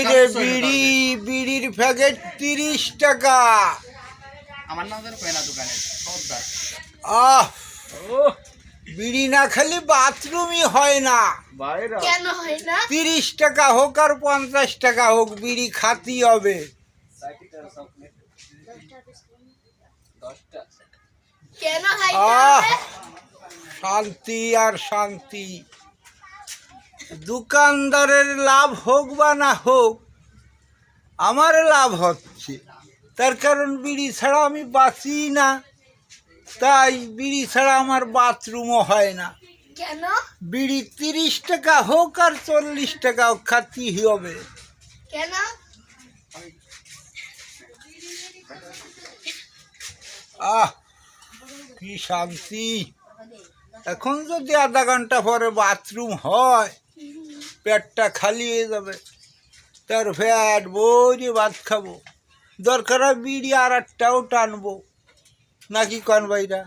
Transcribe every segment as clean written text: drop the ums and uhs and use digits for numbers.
রে বিড়ি, বিড়ির প্যাকেট 30 টাকা। আমার নাম ধরে কয়না দোকানে সর্দার। আহ, বিড়ি না খালি বাথরুমই হয় না। কেন হয় না? 30 টাকা হোক আর 50 টাকা হোক, বিড়ি খাতি হবে। কেন খাইতে আহ, হবে? শান্তি আর শান্তি। দোকানদারের লাভ হোক বা না হোক, আমার লাভ হচ্ছে। তার কারণ বিড়ি ছাড়া আমি বাঁচি না, তাই বিড়ি ছাড়া আমার বাথরুমও হয় না। কেন? বিড়ি 30 টাকা হোক আর 40 টাকা হোক, খাতি হবে। কেন? আহ, কি শান্তি। এখন যদি আধা ঘন্টা পরে বাথরুম হয়, পেটটা খালি হয়ে যাবে। তার ফ্যাট বইরে ভাত খাবো, দরকার হয় বিড়ি আর একটাও টানবো, নাকি কন ভাইরা?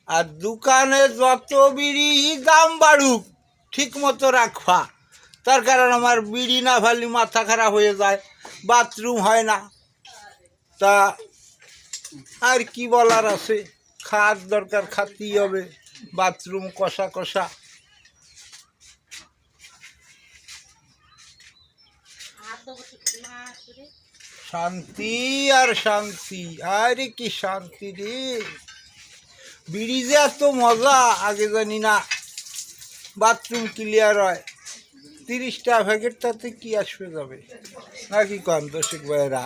আর দোকানে যত বিড়ি দাম বাড়ুক, ঠিক মতো রাখবা। তার কারণ আমার বিড়ি না ফালি মাথা খারাপ হয়ে যায়, বাথরুম হয় না। তা আর কি বলার আছে, খাওয়ার দরকার, খাতেই হবে। বাথরুম কষা কষা। শান্তি আর শান্তি, আরে কি শান্তি রে। বিড়ি যে এত মজা আগে জানি না। বাথরুম ক্লিয়ার হয়, 30 টাকা প্যাকেট, তাতে কি আসবে যাবে, নাকি কন দর্শক ভাইয়েরা?